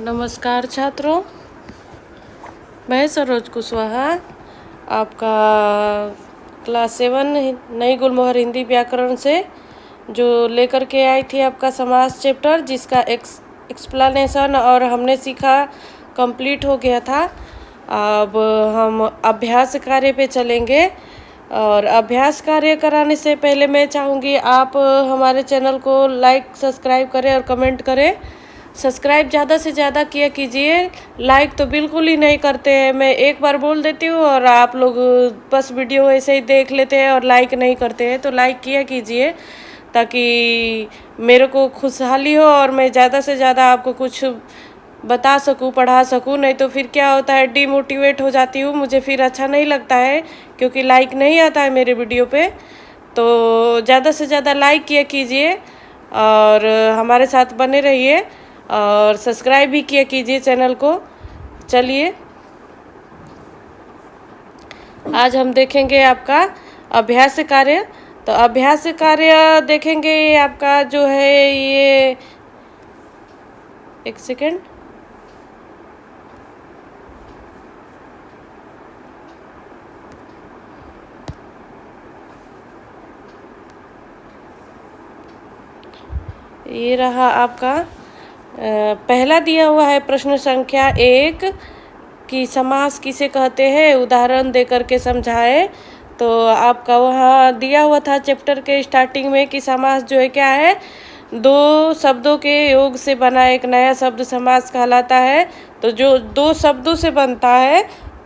नमस्कार छात्रों, मैं सरोज कुशवाहा आपका क्लास 7 नई गुलमोहर हिंदी व्याकरण से जो लेकर के आई थी आपका समास चैप्टर, जिसका एक्सप्लेनेशन और हमने सीखा कंप्लीट हो गया था। अब हम अभ्यास कार्य पे चलेंगे और अभ्यास कार्य कराने से पहले मैं चाहूँगी आप हमारे चैनल को लाइक सब्सक्राइब करें और कमेंट करें। सब्सक्राइब ज़्यादा से ज़्यादा किया कीजिए, लाइक तो बिल्कुल ही नहीं करते हैं। मैं एक बार बोल देती हूँ और आप लोग बस वीडियो ऐसे ही देख लेते हैं और लाइक नहीं करते हैं, तो लाइक किया कीजिए ताकि मेरे को खुशहाली हो और मैं ज़्यादा से ज़्यादा आपको कुछ बता सकूँ, पढ़ा सकूँ। नहीं तो फिर क्या होता है, डीमोटिवेट हो जाती हूँ, मुझे फिर अच्छा नहीं लगता है क्योंकि लाइक नहीं आता है मेरे वीडियो पे। तो ज़्यादा से ज़्यादा लाइक किया कीजिए और हमारे साथ बने रहिए और सब्सक्राइब भी किया कीजिए चैनल को। चलिए आज हम देखेंगे आपका अभ्यास कार्य। तो अभ्यास कार्य देखेंगे आपका जो है ये, एक सेकेंड, ये रहा आपका पहला दिया हुआ है प्रश्न संख्या 1 कि समास किसे कहते हैं, उदाहरण देकर के समझाए। तो आपका वहाँ दिया हुआ था चैप्टर के स्टार्टिंग में कि समास जो है क्या है, दो शब्दों के योग से बना एक नया शब्द समास कहलाता है। तो जो दो शब्दों से बनता है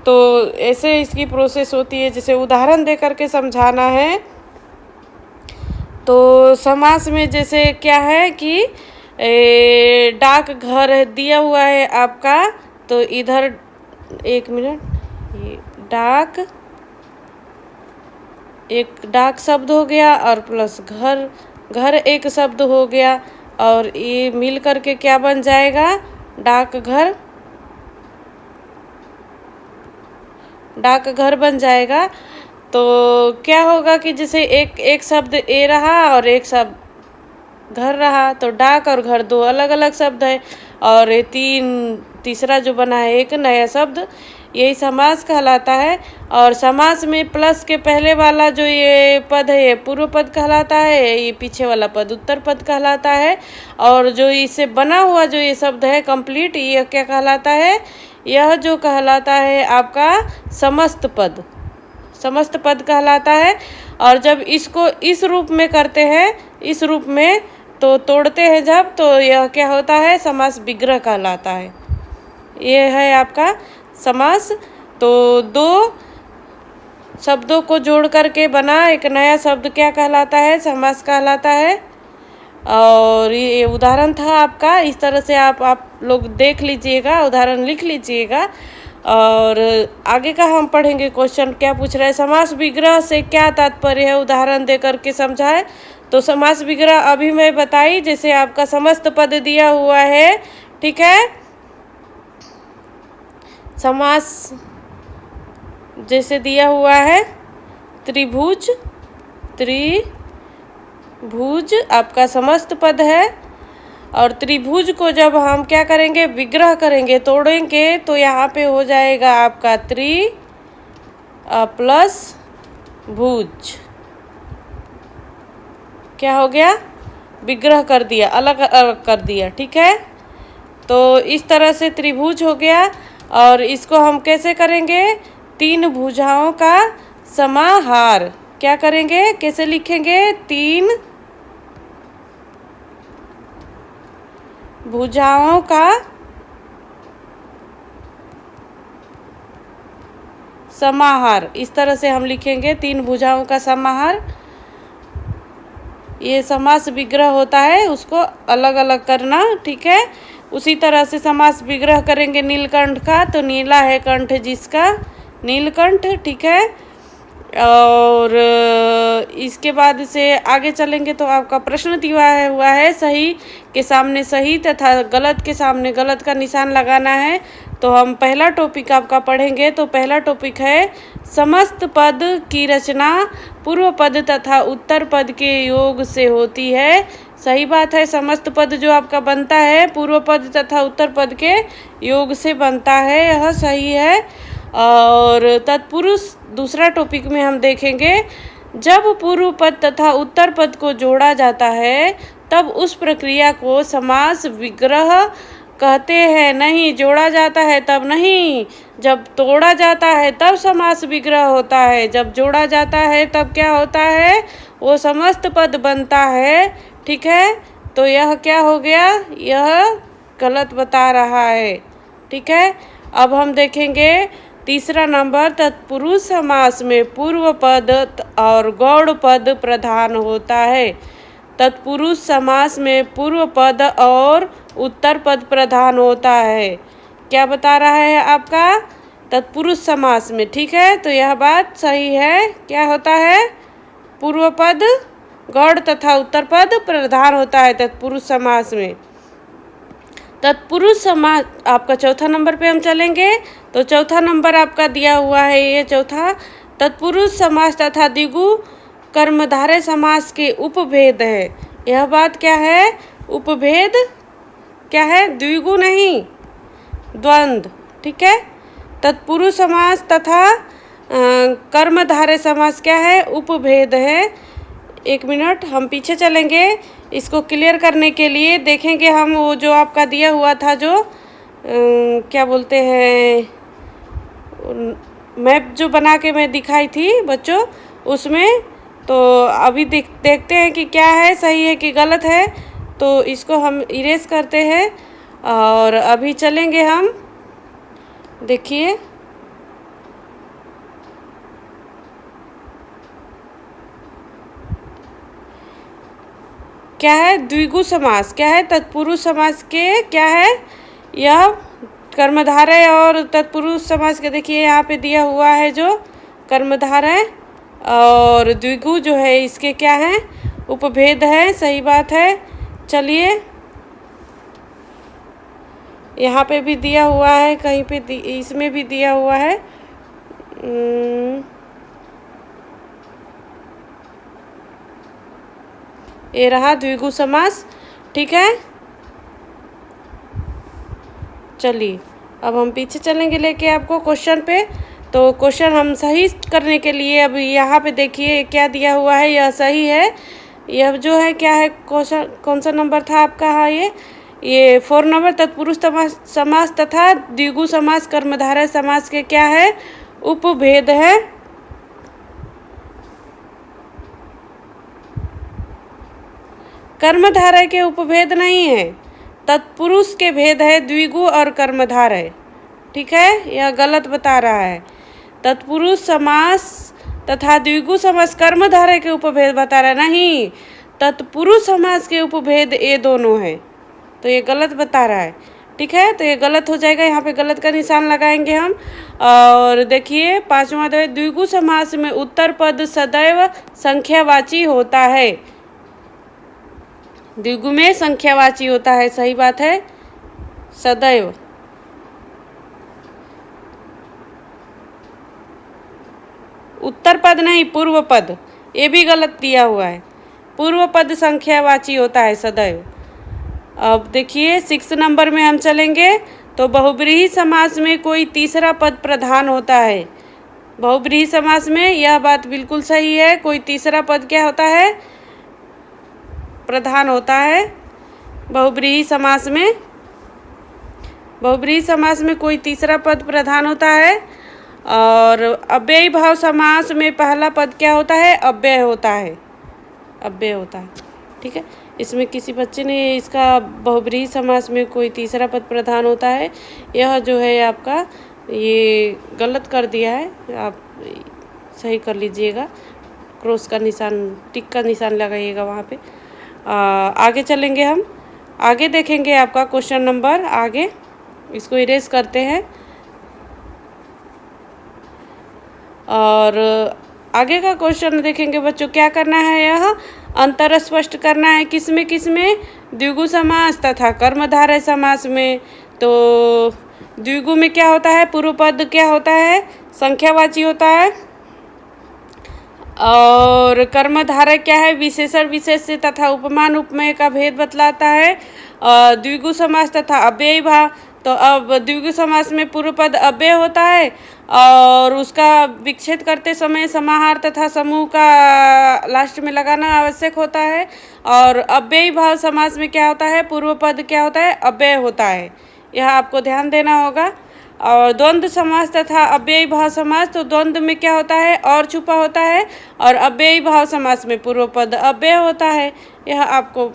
तो ऐसे इसकी प्रोसेस होती है, जैसे उदाहरण देकर के समझाना है। तो समास में जैसे क्या है कि डाक घर दिया हुआ है आपका, तो इधर एक मिनट, ये एक डाक शब्द हो गया और प्लस घर एक शब्द हो गया और ये मिल करके क्या बन जाएगा, डाक घर बन जाएगा। तो क्या होगा कि जैसे एक शब्द ए रहा और एक शब्द घर रहा, तो डाक और घर दो अलग अलग शब्द है और ये तीसरा जो बना है एक नया शब्द, यही समास कहलाता है। और समास में प्लस के पहले वाला जो ये पद है ये पूर्व पद कहलाता है, ये पीछे वाला पद उत्तर पद कहलाता है। और जो इससे बना हुआ जो ये शब्द है कंप्लीट, यह क्या कहलाता है, यह जो कहलाता है आपका समस्त पद कहलाता है। और जब इसको इस रूप में करते हैं, इस रूप में तो तोड़ते हैं जब, तो यह क्या होता है, समास विग्रह कहलाता है। ये है आपका समास। तो दो शब्दों को जोड़ करके बना एक नया शब्द क्या कहलाता है, समास कहलाता है। और ये उदाहरण था आपका, इस तरह से आप लोग देख लीजिएगा, उदाहरण लिख लीजिएगा। और आगे का हम पढ़ेंगे क्वेश्चन क्या पूछ रहा है, समास विग्रह से क्या तात्पर्य है, उदाहरण दे करके समझाए। तो समास विग्रह अभी मैं बताई, जैसे आपका समस्त पद दिया हुआ है, ठीक है। समास जैसे दिया हुआ है त्रिभुज आपका समस्त पद है। और त्रिभुज को जब हम क्या करेंगे, विग्रह करेंगे, तोड़ेंगे, तो यहाँ पे हो जाएगा आपका त्रि प्लस भुज, क्या हो गया, विग्रह कर दिया, अलग अलग कर दिया, ठीक है। तो इस तरह से त्रिभुज हो गया। और इसको हम कैसे करेंगे, तीन भुजाओं का समाहार, क्या करेंगे, कैसे लिखेंगे, तीन भुजाओं का समाहार, इस तरह से हम लिखेंगे, तीन भुजाओं का समाहार। ये समास विग्रह होता है, उसको अलग अलग करना, ठीक है। उसी तरह से समास विग्रह करेंगे नीलकंठ का, तो नीला है कंठ जिसका, नीलकंठ, ठीक है। और इसके बाद से आगे चलेंगे तो आपका प्रश्न दिया हुआ है, सही के सामने सही तथा गलत के सामने गलत का निशान लगाना है। तो हम पहला टॉपिक आपका पढ़ेंगे। तो पहला टॉपिक है, समस्त पद की रचना पूर्व पद तथा उत्तर पद के योग से होती है। सही बात है। समस्त पद जो आपका बनता है पूर्व पद तथा उत्तर पद के योग से बनता है, यह सही है। और तत्पुरुष दूसरा टॉपिक में हम देखेंगे, जब पूर्व पद तथा उत्तर पद को जोड़ा जाता है तब उस प्रक्रिया को समास विग्रह कहते हैं। नहीं, जोड़ा जाता है तब नहीं, जब तोड़ा जाता है तब समास विग्रह होता है। जब जोड़ा जाता है तब क्या होता है, वो समस्त पद बनता है। ठीक है, तो यह क्या हो गया, यह गलत बता रहा है। ठीक है, अब हम देखेंगे तीसरा नंबर, तत्पुरुष समास में पूर्व पद और गौड़ पद प्रधान होता है। तत्पुरुष समास में पूर्व पद और उत्तर पद प्रधान होता है। क्या बता रहा है आपका, तत्पुरुष समास में। ठीक है, तो यह बात सही है। क्या होता है, पूर्व पद गौड़ तथा उत्तर पद प्रधान होता है तत्पुरुष समास में। तत्पुरुष समास आपका चौथा नंबर पे हम चलेंगे। तो चौथा नंबर आपका दिया हुआ है, ये चौथा, तत्पुरुष समास तथा द्विगु कर्मधारय समास के उपभेद है। यह बात क्या है, उपभेद क्या है, द्विगु नहीं, द्वंद्व। ठीक है, तत्पुरुष समास तथा कर्मधारय समास क्या है, उपभेद है। एक मिनट हम पीछे चलेंगे, इसको क्लियर करने के लिए देखेंगे हम वो जो आपका दिया हुआ था, जो क्या बोलते हैं, मैप जो बना के मैं दिखाई थी बच्चों, उसमें तो अभी देखते हैं कि क्या है, सही है कि गलत है। तो इसको हम इरेज करते हैं और अभी चलेंगे हम। देखिए, क्या है, द्विगु समास क्या है, तत्पुरुष समास के क्या है, यह कर्मधारय और तत्पुरुष समास के देखिए यहाँ पे दिया हुआ है जो कर्मधारय और द्विगु जो है इसके क्या है, उपभेद है। सही बात है। चलिए, यहाँ पे भी दिया हुआ है, कहीं पे इसमें भी दिया हुआ है। ये रहा द्विगु समास। ठीक है, चलिए अब हम पीछे चलेंगे लेके आपको क्वेश्चन पे। तो क्वेश्चन हम सही करने के लिए अब यहाँ पे देखिए क्या दिया हुआ है, यह सही है। यह जो है क्या है, क्वेश्चन कौन सा नंबर था आपका, हाँ ये 4 नंबर, तत्पुरुष समास तथा द्विगु समास कर्मधारय समास के क्या है, उपभेद है। कर्मधारय के उपभेद नहीं है, तत्पुरुष के भेद है द्विगु और कर्मधारय। ठीक है, यह गलत बता रहा है। तत्पुरुष समास तथा द्विगु समास कर्मधारय के उपभेद बता रहा है, नहीं, तत्पुरुष समास के उपभेद ये दोनों है, तो ये गलत बता रहा है। ठीक है, तो ये गलत हो जाएगा, यहाँ पे गलत का निशान लगाएंगे हम। और देखिए पांचवा, द्विगु समास में उत्तर पद सदैव संख्यावाची होता है। द्विगु में संख्यावाची होता है, सही बात है, सदैव। उत्तर पद नहीं, पूर्व पद, ये भी गलत दिया हुआ है। पूर्व पद संख्यावाची होता है सदैव। अब देखिए 6 नंबर में हम चलेंगे। तो बहुब्रीहि समास में कोई तीसरा पद प्रधान होता है। बहुब्रीहि समास में यह बात बिल्कुल सही है, कोई तीसरा पद क्या होता है, प्रधान होता है। बहुब्रीहि समास में, बहुब्रीहि समास में कोई तीसरा पद प्रधान होता है। और अव्ययी भाव समास में पहला पद क्या होता है, अव्यय होता है, अव्यय होता है। ठीक है, इसमें किसी बच्चे ने इसका बहुब्रीहि समास में कोई तीसरा पद प्रधान होता है, यह जो है आपका ये गलत कर दिया है, आप सही कर लीजिएगा, क्रॉस का निशान, टिक का निशान लगाइएगा वहाँ पे। आगे चलेंगे हम, आगे देखेंगे आपका क्वेश्चन नंबर, आगे इसको इरेज करते हैं। और आगे का क्वेश्चन देखेंगे बच्चों, क्या करना है, यह अंतर स्पष्ट करना है, किसमें किसमें, द्विगु समास तथा कर्मधारय समास में। तो द्विगु में क्या होता है, पूर्व पद क्या होता है, संख्यावाची होता है, और कर्मधारय क्या है, विशेषण विशेष्य तथा उपमान उपमेय का भेद बतलाता है। द्विगु समास तथा अव्ययी भाव, तो अब द्विगु समास में पूर्व पद अव्यय होता है और उसका विच्छेद करते समय समाहार तथा समूह का लास्ट में लगाना आवश्यक होता है। और अव्ययी भाव समास में क्या होता है, पूर्व पद क्या होता है, अव्यय होता है, यह आपको ध्यान देना होगा। और द्वंद्व समास तथा अव्ययी भाव समास, तो द्वंद्व में क्या होता है, और छुपा होता है, और अव्ययी भाव समास में पूर्व पद अव्यय होता है, यह आपको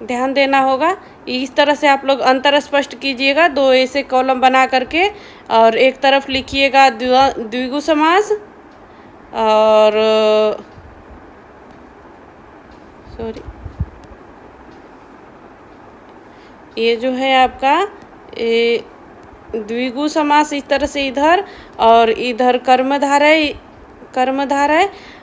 ध्यान देना होगा। इस तरह से आप लोग अंतर स्पष्ट कीजिएगा, दो ऐसे कॉलम बना करके, और एक तरफ लिखिएगा द्विगु समास और ये जो है आपका द्विगु समास इस तरह से इधर, और इधर कर्मधारय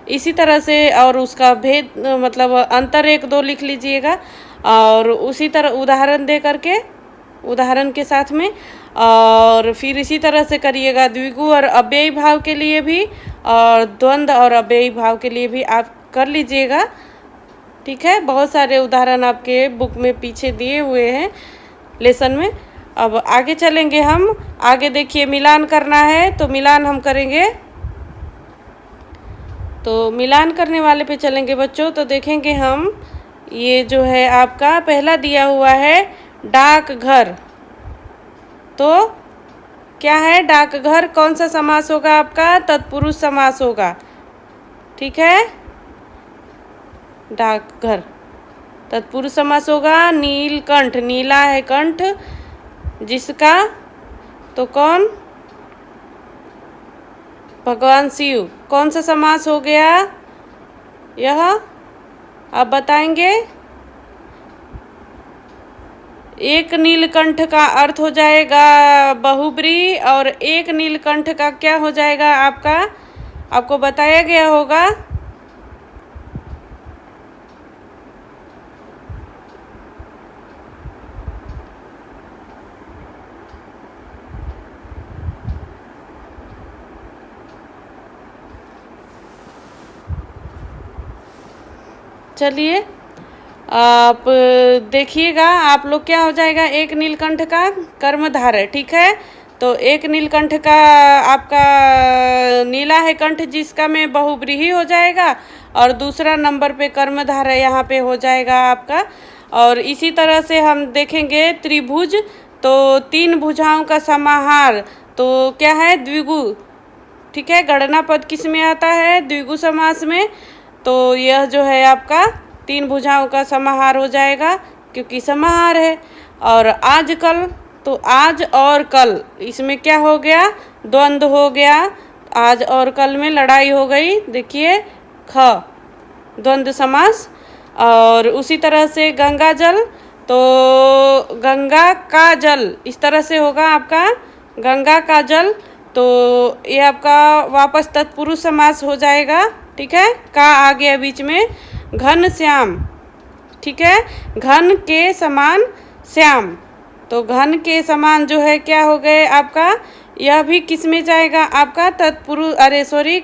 इसी तरह से, और उसका भेद मतलब अंतर एक दो लिख लीजिएगा। और उसी तरह उदाहरण दे करके, उदाहरण के साथ में, और फिर इसी तरह से करिएगा द्विगु और अव्ययी भाव के लिए भी, और द्वंद्व और अव्ययी भाव के लिए भी आप कर लीजिएगा। ठीक है, बहुत सारे उदाहरण आपके बुक में पीछे दिए हुए हैं लेसन में। अब आगे चलेंगे हम, आगे देखिए मिलान करना है, तो मिलान हम करेंगे। तो मिलान करने वाले पे चलेंगे बच्चों, तो देखेंगे हम, ये जो है आपका पहला दिया हुआ है डाकघर, तो क्या है, डाकघर कौन सा समास होगा आपका, तत्पुरुष समास होगा। ठीक है, डाकघर तत्पुरुष समास होगा। नीलकंठ, नीला है कंठ जिसका, तो कौन, भगवान शिव, कौन सा समास हो गया यह, आप बताएंगे। एक नीलकंठ का अर्थ हो जाएगा बहुब्री, और एक नीलकंठ का क्या हो जाएगा आपका, आपको बताया गया होगा। चलिए आप देखिएगा, आप लोग क्या हो जाएगा, एक नीलकंठ का कर्मधारय। ठीक है, तो एक नीलकंठ का आपका नीला है कंठ जिसका में बहुब्रीही हो जाएगा, और दूसरा नंबर पे कर्मधारय यहाँ पे हो जाएगा आपका। और इसी तरह से हम देखेंगे त्रिभुज, तो तीन भुजाओं का समाहार, तो क्या है, द्विगु। ठीक है, गणना पद किस में आता है, द्विगु समास में, तो यह जो है आपका तीन भुजाओं का समाहार हो जाएगा क्योंकि समाहार है। और आजकल, तो आज और कल, इसमें क्या हो गया, द्वंद्व हो गया, आज और कल में लड़ाई हो गई, देखिए ख, द्वंद्व समास। और उसी तरह से गंगा जल, तो गंगा का जल इस तरह से होगा आपका, गंगा का जल, तो ये आपका वापस तत्पुरुष समास हो जाएगा। ठीक है, का आ गया बीच में। घन श्याम, ठीक है, घन के समान श्याम, तो घन के समान जो है क्या हो गए आपका, यह भी किस में जाएगा आपका, तत्पुरुष,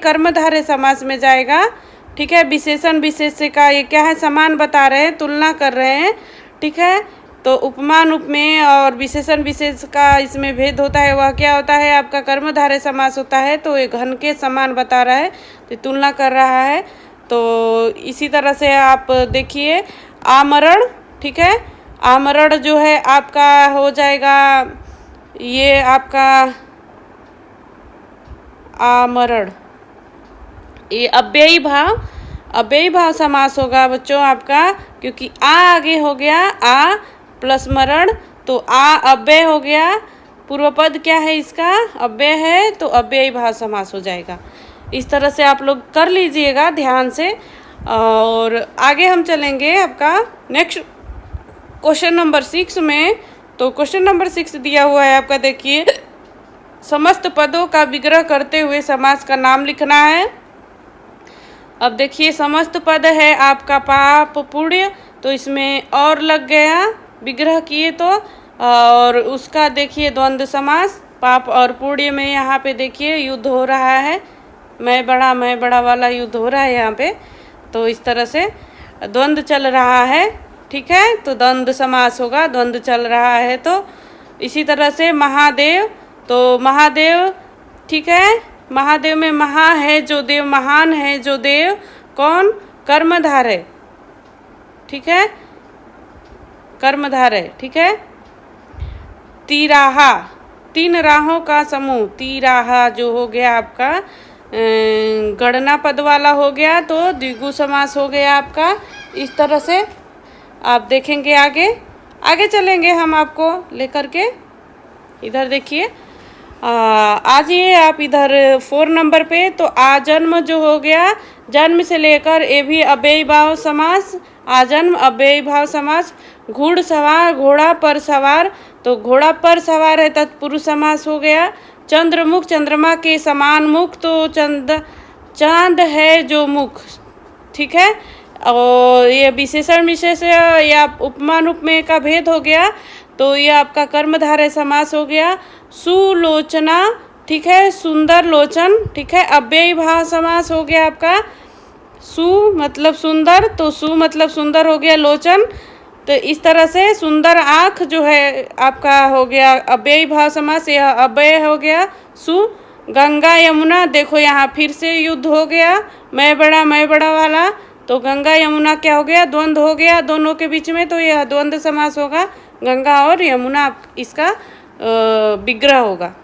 कर्मधारय समास में जाएगा। ठीक है, विशेषण विशेष्य का ये क्या है, समान बता रहे हैं, तुलना कर रहे हैं। ठीक है, तो उपमान उपमेय और विशेषण विशेष का इसमें भेद होता है, वह क्या होता है आपका, कर्मधारय समास होता है, तो ये घन के समान बता रहा है, तो तुलना कर रहा है। तो इसी तरह से आप देखिए आमरण। ठीक है, आमरण जो है आपका हो जाएगा, ये आपका आमरण, ये अव्ययी भाव समास होगा बच्चों आपका, क्योंकि आ आगे हो गया, आ प्लस मरण, तो आ अव्यय हो गया, पूर्व पद क्या है इसका, अव्यय है, तो अव्ययी भाव समास हो जाएगा। इस तरह से आप लोग कर लीजिएगा ध्यान से। और आगे हम चलेंगे आपका नेक्स्ट क्वेश्चन नंबर 6 में। तो क्वेश्चन नंबर 6 दिया हुआ है आपका, देखिए समस्त पदों का विग्रह करते हुए समास का नाम लिखना है। अब देखिए समस्त पद है आपका पाप पुण्य, तो इसमें और लग गया, विग्रह किए तो, और उसका देखिए द्वंद्व समास, पाप और पुण्य में यहाँ पे देखिए युद्ध हो रहा है। मैं बड़ा वाला युद्ध हो रहा है यहाँ पे। तो इस तरह से द्वंद्व चल रहा है, ठीक है, तो द्वंद्व समास होगा, द्वंद्व चल रहा है। तो इसी तरह से महादेव, तो महादेव, ठीक है, महादेव में महा है जो देव, महान है जो देव, कौन? कर्मधार है, ठीक है, कर्मधार है, ठीक है। तिराहा, 3 राहों का समूह, तिराहा जो हो गया आपका गणना पद वाला हो गया, तो द्विगु समास हो गया आपका। इस तरह से आप देखेंगे, आगे चलेंगे हम आपको लेकर के। इधर देखिए, आ जाइए आप इधर 4 नंबर पे। तो आजन्म जो हो गया, जन्म से लेकर ये भी अव्ययी भाव समास, आजन्म अव्ययी भाव समास। घुड़सवार, घोड़ा पर सवार, तो घोड़ा पर सवार है तत्पुरुष समास हो गया। चंद्रमुख, चंद्रमा के समान मुख, तो चांद है जो मुख, ठीक है। और ये विशेषण विशेष या उपमान उपमेय का भेद हो गया, तो ये आपका कर्मधारय समास हो गया। सुलोचना, ठीक है, सुंदर लोचन, ठीक है, अव्ययी भाव समास हो गया आपका। सु मतलब सुंदर, तो सु मतलब सुंदर हो गया, लोचन, तो इस तरह से सुंदर आँख जो है आपका हो गया अव्ययी भाव समास, यह अव्यय हो गया सु। गंगा यमुना, देखो यहाँ फिर से युद्ध हो गया, मैं बड़ा वाला, तो गंगा यमुना क्या हो गया? द्वंद्व हो गया दोनों के बीच में, तो यह द्वंद्व समास होगा। गंगा और यमुना इसका विग्रह होगा।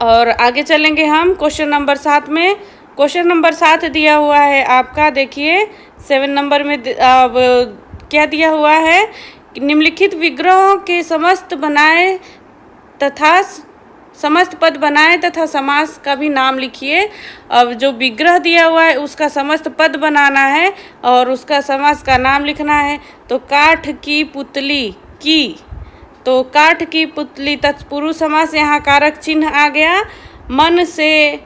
और आगे चलेंगे हम क्वेश्चन नंबर 7 में। क्वेश्चन नंबर 7 दिया हुआ है आपका, देखिए 7 नंबर में अब क्या दिया हुआ है? निम्नलिखित विग्रहों के समस्त पद बनाए तथा समास का भी नाम लिखिए। अब जो विग्रह दिया हुआ है उसका समस्त पद बनाना है और उसका समास का नाम लिखना है। तो काठ की पुतली की, तो काठ की पुतली तत्पुरुष समास, यहाँ कारक चिन्ह आ गया। मन से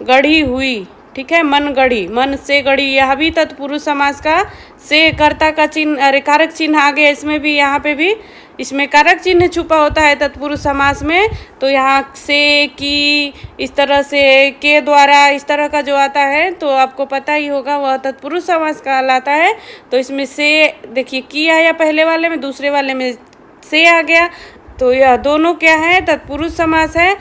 गढ़ी हुई, ठीक है, मन गढ़ी, मन से गढ़ी, यह भी तत्पुरुष समास का से कर्ता का चिन्ह, अरे कारक चिन्ह आ गया इसमें भी, यहाँ पे भी इसमें कारक चिन्ह छुपा होता है तत्पुरुष समास में। तो यहाँ से, की, इस तरह से, के द्वारा, इस तरह का जो आता है तो आपको पता ही होगा वह तत्पुरुष समास कहलाता है। तो इसमें से देखिए की आया पहले वाले में, दूसरे वाले में से आ गया, तो यह दोनों क्या है? तत्पुरुष समास है।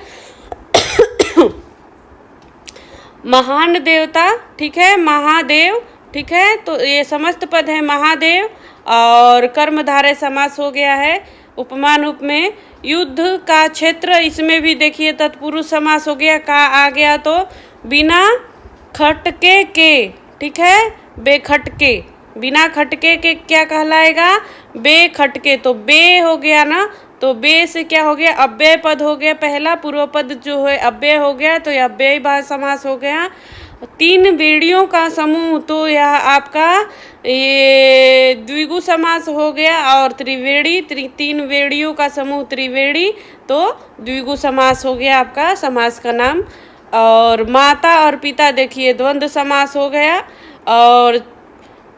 महान देवता, ठीक है, महादेव, ठीक है, तो ये समस्त पद है महादेव। और कर्मधारय समास हो गया है। उपमान उपमेय, युद्ध का क्षेत्र, इसमें भी देखिए तत्पुरुष समास हो गया, का आ गया, तो बिना खटके के, ठीक है, बेखटके, बिना खटके के क्या कहलाएगा? बेखटके, तो बे हो गया ना, तो बे से क्या हो गया? अव्यय पद हो गया, पहला पूर्व पद जो है अव्यय हो गया, तो यह अव्ययी भाव समास हो गया। 3 बेड़ियों का समूह, तो यह आपका ये द्विगु समास हो गया। और त्रिवेणी, 3 वेड़ियों का समूह त्रिवेणी, तो द्विगु समास हो गया आपका समास का नाम। और माता और पिता देखिए द्वंद्व समास हो गया। और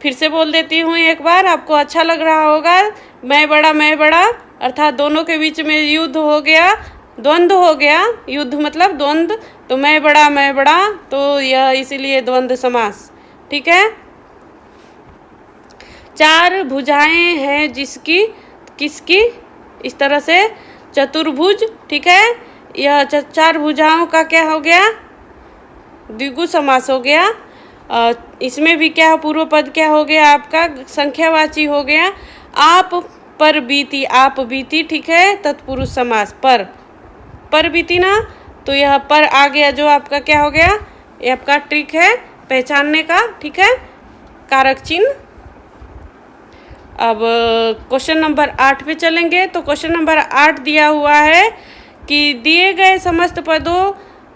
फिर से बोल देती हूँ एक बार, आपको अच्छा लग रहा होगा। मैं बड़ा अर्थात दोनों के बीच में युद्ध हो गया, द्वंद्व हो गया, युद्ध मतलब द्वंद्व, तो मैं बड़ा, तो यह इसीलिए द्वंद्व समास, ठीक है। 4 भुजाएं हैं जिसकी, किसकी? इस तरह से चतुर्भुज, ठीक है, यह 4 भुजाओं का क्या हो गया? द्विगु समास हो गया। इसमें भी क्या पूर्व पद क्या हो गया आपका? संख्यावाची हो गया। आप पर बीती, आप बीती, ठीक है, तत्पुरुष समास, पर बीती ना, तो यह पर आ गया, जो आपका क्या हो गया? ये आपका ट्रिक है पहचानने का, ठीक है, कारक चिन्ह। अब क्वेश्चन नंबर 8 पे चलेंगे। तो क्वेश्चन नंबर 8 दिया हुआ है कि दिए गए समस्त पदों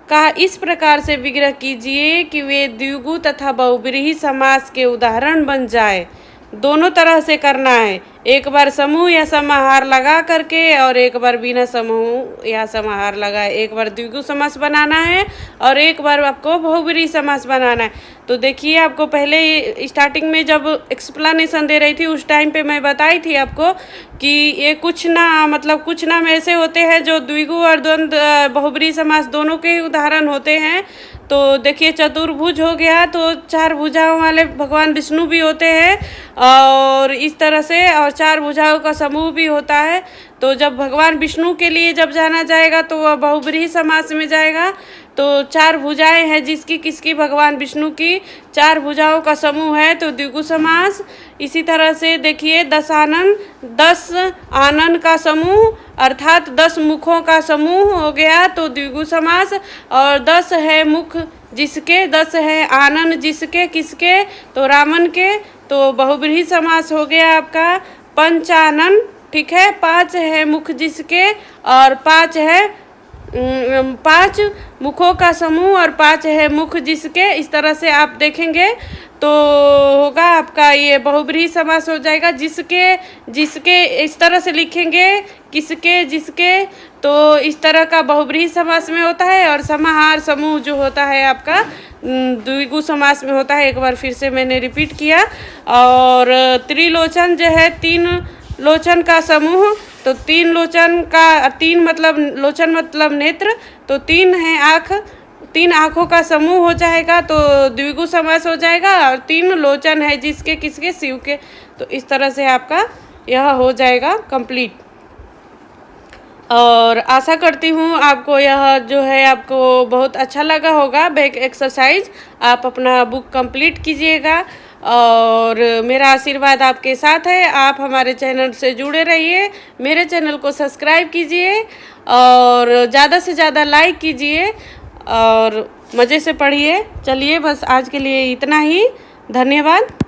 का इस प्रकार से विग्रह कीजिए कि वे द्विगु तथा बहुब्रीहि समास के उदाहरण बन जाए। दोनों तरह से करना है। एक बार समूह या समाहार लगा करके और एक बार बिना समूह या समाहार लगाए। एक बार द्विगु समास बनाना है और एक बार आपको बहुब्रीहि समास बनाना है। तो देखिए, आपको पहले स्टार्टिंग में जब एक्सप्लेनेशन दे रही थी उस टाइम पे मैं बताई थी आपको कि ये कुछ नाम ऐसे होते हैं जो द्विगु और द्वंद्व बहुब्रीहि समास दोनों के उदाहरण होते हैं। तो देखिए, चतुर्भुज हो गया तो 4 भुजाओं वाले भगवान विष्णु भी होते हैं और इस तरह से, और 4 भुजाओं का समूह भी होता है। तो जब भगवान विष्णु के लिए जब जाना जाएगा तो वह बहुब्रीहि समास में जाएगा। तो 4 भुजाएं हैं जिसकी किसकी, भगवान विष्णु की 4 भुजाओं का समूह है तो द्विगु समास। इसी तरह से देखिए 10 आनन का समूह अर्थात 10 मुखों का समूह हो गया तो द्विगु समास। और 10 है मुख जिसके, 10 है आनन जिसके, किसके, तो रामन के, तो बहुब्रीहि समास हो गया आपका पंचानन। ठीक है, 5 है मुख जिसके और 5 है 5 मुखों का समूह और 5 है मुख जिसके। इस तरह से आप देखेंगे तो होगा आपका ये बहुब्रीहि समास हो जाएगा। जिसके इस तरह से लिखेंगे, किसके, जिसके, तो इस तरह का बहुब्रीहि समास में होता है। और समाहार समूह जो होता है आपका द्विगु समास में होता है। एक बार फिर से मैंने रिपीट किया। और त्रिलोचन जो है 3 लोचन का समूह, तो 3 लोचन का 3 मतलब लोचन मतलब नेत्र, तो 3 है आँख, 3 आँखों का समूह हो जाएगा तो द्विगु समास हो जाएगा। और 3 लोचन है जिसके, किसके, शिव के। तो इस तरह से आपका यह हो जाएगा कंप्लीट। और आशा करती हूँ आपको यह जो है आपको बहुत अच्छा लगा होगा बैक एक्सरसाइज। आप अपना बुक कंप्लीट कीजिएगा और मेरा आशीर्वाद आपके साथ है। आप हमारे चैनल से जुड़े रहिए, मेरे चैनल को सब्सक्राइब कीजिए और ज़्यादा से ज़्यादा लाइक कीजिए और मज़े से पढ़िए। चलिए, बस आज के लिए इतना ही। धन्यवाद।